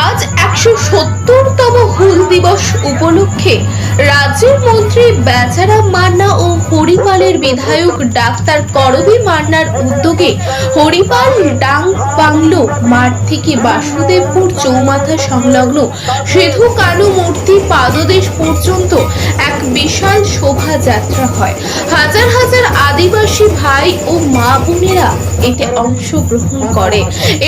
আজ ১৭০তম হুল দিবস উপলক্ষে রাজ্যের মন্ত্রী বেচারাম মান্না ও হরিপালের বিধায়ক ডাক্তার করবী মান্নার উদ্যোগে হরিপাল ডাং বাংলো মাঠ থেকে বাসুদেবপুর চৌমাথা সংলগ্ন সিধু কানু মূর্তি পাদদেশ পর্যন্ত এক বিশাল শোভাযাত্রা হয়। হাজার হাজার আদিবাসী ভাই ও মা বোনেরা এতে অংশগ্রহণ করে।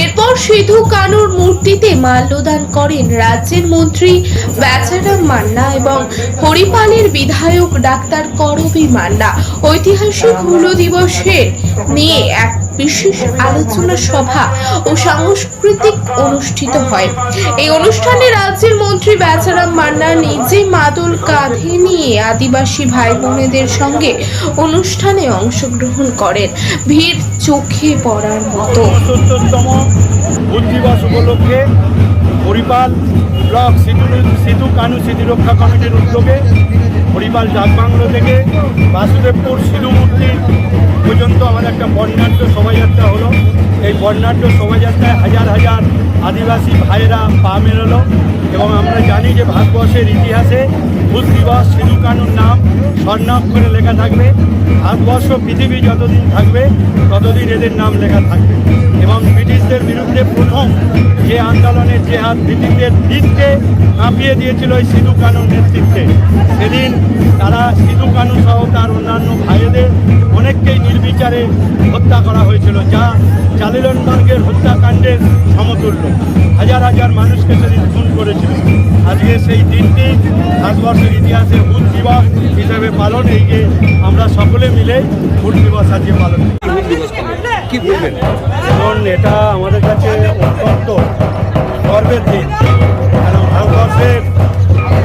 এরপর সিধু কানুর মূর্তিতে মাল্যদান করেন রাজ্যের মন্ত্রী বেচারাম মান্না এবং হরিপালের বিধায়ক ডাক্তার করবী মান্না। ঐতিহাসিক হুল দিবসের নিয়ে এক বিশেষ আলোচনা সভা ও সাংস্কৃতিক অনুষ্ঠিত হয়। এই অনুষ্ঠানে রাজ্যের মন্ত্রী বেচারাম মান্না নিজে মাদল কাঁধে নিয়ে আদিবাসী ভাই বোনেদের সঙ্গে অনুষ্ঠানে অংশগ্রহণ করেন। ভিড় চোখে পড়ার মতো। ৭০তম হুল দিবস উপলক্ষে হরিপাল ব্লক সিধু কানু স্মৃতিরক্ষা কমিটির উদ্যোগে হরিপাল ডাকবাংলো থেকে বাসুদেবপুর সিধু মূর্তি পর্যন্ত আমাদের একটা বর্ণাঢ্য শোভাযাত্রা হলো। এই বর্ণাঢ্য শোভাযাত্রায় হাজার হাজার আদিবাসী ভাইয়েরা পা মেলালো এবং আমরা জানি যে ভারতবর্ষের ইতিহাসে হুল দিবস সিধু কানুর নাম স্বর্ণাক্ষরে লেখা থাকবে। ভারতবর্ষ পৃথিবী যতদিন থাকবে ততদিন এদের নাম লেখা থাকবে। এবং ব্রিটিশদের বিরুদ্ধে প্রথম যে আন্দোলনের যে হাত ব্রিটিশদের দিনকে কাঁপিয়ে দিয়েছিল ওই সিধু কানুর নেতৃত্বে, সেদিন তারা সিধু কানু সহ তার অন্যান্য ভাইদের অনেককেই নির্বিচারে হত্যা করা হয়েছিল, যা জালিয়ানবাগের হত্যাকাণ্ডের সমতুল্য। হাজার হাজার মানুষকে সেদিন খুন করেছিল। আজকে সেই দিনটি ভারতবর্ষের ইতিহাসে হুল দিবস হিসেবে পালন, এই যে আমরা সকলে মিলে হুল দিবস আজকে পালন কি বলবেন? এখন এটা আমাদের কাছে অত্যন্ত গর্বের দিন, কারণ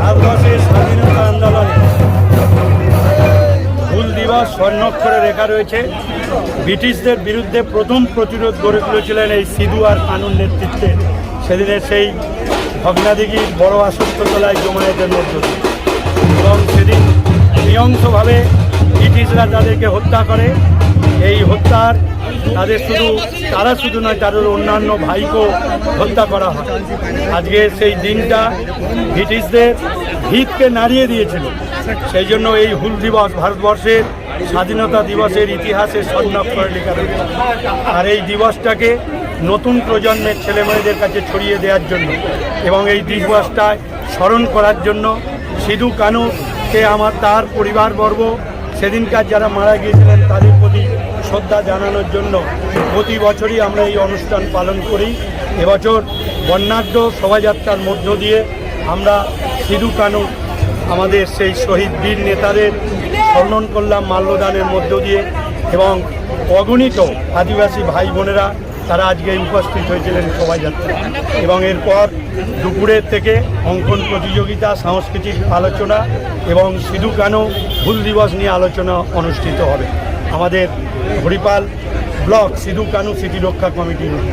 ভারতবর্ষের স্বাধীনতা আন্দোলনে হুল দিবস স্বর্ণাক্ষরে লেখা রয়েছে। ব্রিটিশদের বিরুদ্ধে প্রথম প্রতিরোধ গড়ে তুলেছিলেন এই সিধু আর কানুর নেতৃত্বে সেদিনের সেই ভগ্নাদিঘির বড় আসত্যতলায় জমায়েতের মধ্য দিয়ে। এবং সেদিন নৃশংসভাবে ব্রিটিশরা তাদেরকে হত্যা করে। এই হত্যার তারা শুধু নয়, তাদের অন্যান্য ভাইকেও হত্যা করা হয়। আজকে সেই দিনটা ব্রিটিশদের ভিতকে নাড়িয়ে দিয়েছিল। সেই জন্য এই হুল দিবস ভারতবর্ষের স্বাধীনতা দিবসের ইতিহাসে স্বর্ণাক্ষরে লেখা রয়েছে। আর এই দিবসটাকে নতুন প্রজন্মের ছেলেমেয়েদের কাছে ছড়িয়ে দেওয়ার জন্য এবং এই দিবসটায় স্মরণ করার জন্য সিধু কানুকে তার পরিবারবর্গ সেদিনকার যারা মারা গিয়েছিলেন তাদের প্রতি শ্রদ্ধা জানানোর জন্য প্রতি বছরই আমরা এই অনুষ্ঠান পালন করি। এবছর বর্ণাঢ্য শোভাযাত্রার মধ্য দিয়ে আমরা সিধু কানু আমাদের সেই শহীদ বীর নেতাদের স্মরণ করলাম মাল্যদানের মধ্য দিয়ে। এবং অগণিত আদিবাসী ভাই বোনেরা তারা আজকে উপস্থিত হয়েছিলেন শোভাযাত্রা। এবং এরপর দুপুরের থেকে অঙ্কন প্রতিযোগিতা, সাংস্কৃতিক আলোচনা এবং সিধু কানু হুল দিবস নিয়ে আলোচনা অনুষ্ঠিত হবে আমাদের হরিপাল ব্লক সিধু কানু স্মৃতিরক্ষা কমিটির।